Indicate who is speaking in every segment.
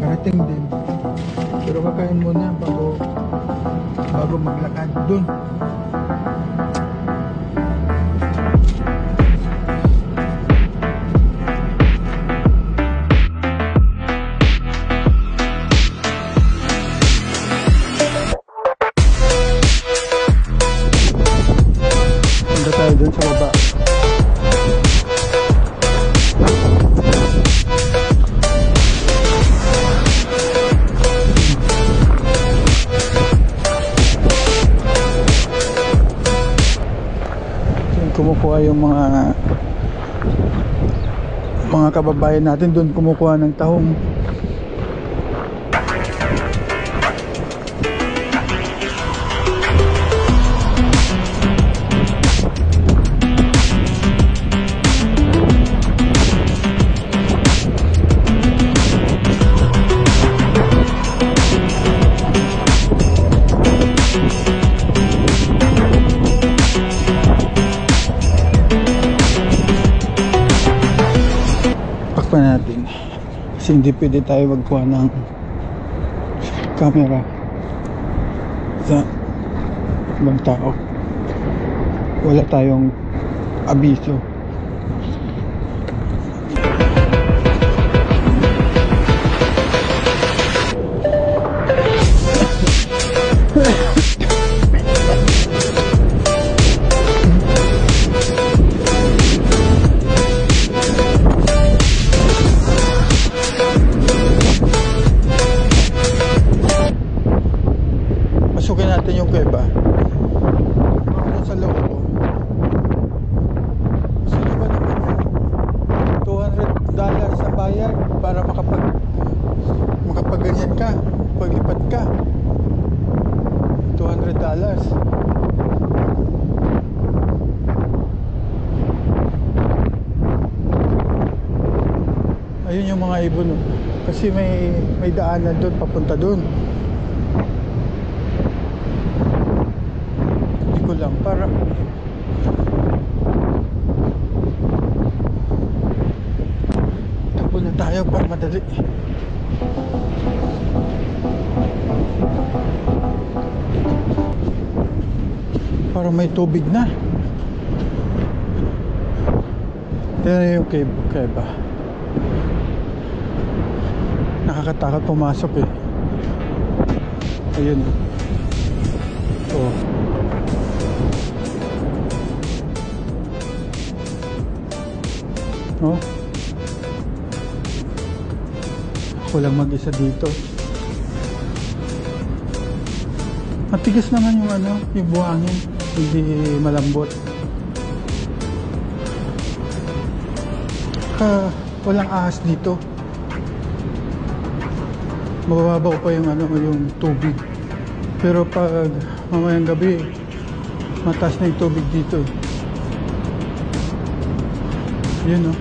Speaker 1: karating din. Pero kakain muna bago maglakad dun. Punta tayo dun sa baba. Kumukuha yung mga kababayan natin doon, kumukuha ng tahong. Natin kasi hindi pwede tayo magkuha ng camera sa ibang tao, wala tayong abiso. Pasukin natin yung kuweba. Sa loob ko. Kasi diba naman $200 ang bayad para makapagganyan ka, paglipat ka. $200. Ayun yung mga ibon, no? Kasi may daanan doon papunta doon. Lang para takbo na tayo para madali. Para may tubig na. Tignan yung kuweba. Nakakatakot pumasok eh. Ayun. Oh. Oh. Ako lang mag-isa dito. Matigas naman yung buhangin, hindi malambot. Walang ahas dito. Mababaw pa yung tubig. Pero pag mamayang gabi, mataas na yung tubig dito. Yun, no?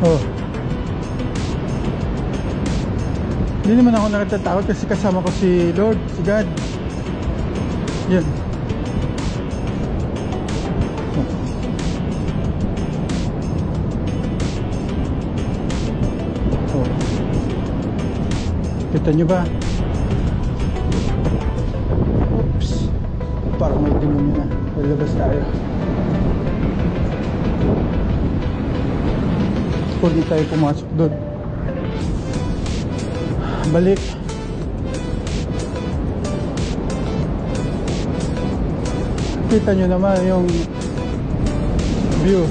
Speaker 1: Oh. Hindi naman ako nakatatakot kasi kasama ko si Lord, si God. Yan. Oh. Kita nyo ba? Oops. Parang may demonyo na. Lalabas tayo. Hindi tayo pumasok doon. Balik. Kita nyo naman yung view.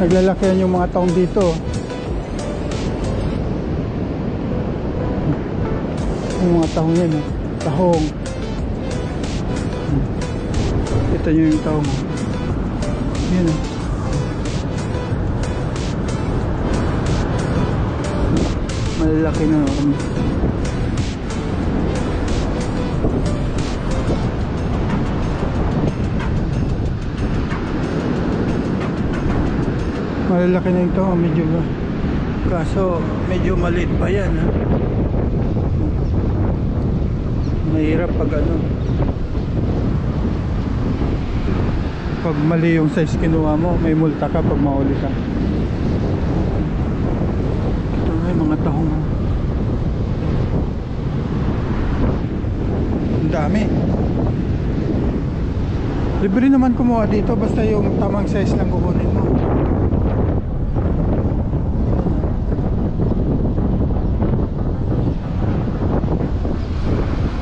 Speaker 1: Naglalakihan yung mga taong dito. Yung mga tahong yan, tahong. Kita nyo yung tahong. Yan, malalaki na. Malalaki na ito, medyo ba? Kaso medyo maliit pa yan, ha? Mahirap pag ano, pag mali yung size kinuha mo, may multa ka pag mahuli ka. Ito may mga tahong, ang dami. Libre naman kumuha dito, basta yung tamang size lang kukunin mo.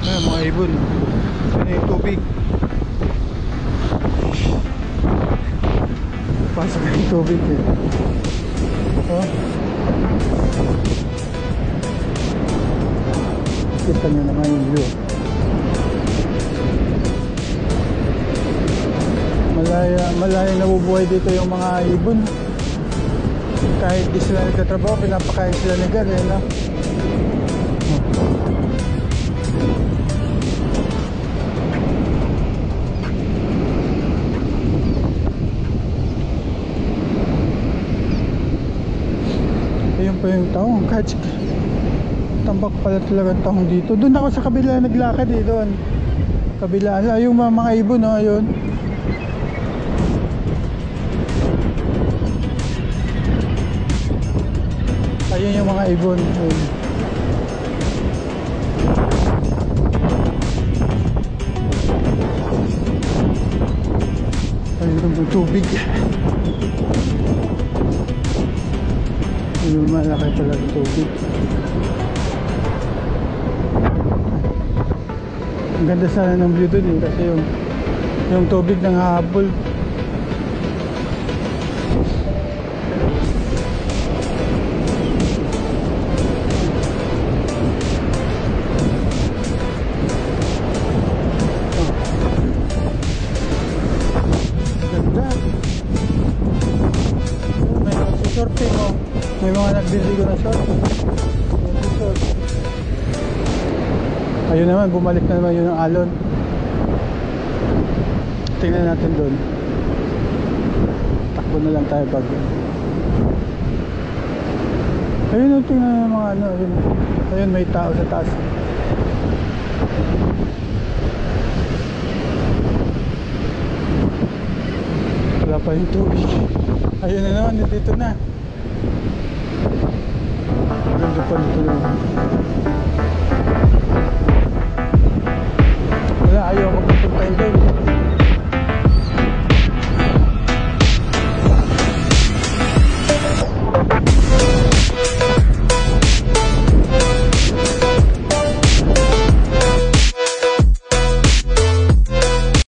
Speaker 1: Ayan mga ibon, ano yung tubig, pasok yung tubig eh. Oh, kita nyo naman yung view. Malaya nabubuhay dito yung mga ibon. Kahit di sila nagtatrabaho, pinapakain sila ni God eh, no? Ayun pa yung taong, catch. Tambak pala talaga ang taong dito. Doon ako sa kabila naglakad eh, doon. Kabila, yung mga ibon, no, ayun. Ayun yung mga ibon. Ayun. Ayun yung tubig. Ayun, malaki pala yung tubig. Ang ganda sana ng view dun eh, kasi yung tubig nang hahabol. Surfing oh. May mga nagbibigay na short. Ayun naman, bumalik na naman yun ang alon. Tingnan natin doon. Takbo na lang tayo pag. Ayun oh, tingnan na mga ano. Ayun, ayun may tao sa taas. Wala pa yung tubig. Ayun na naman, dito na. Ganda pa dito na.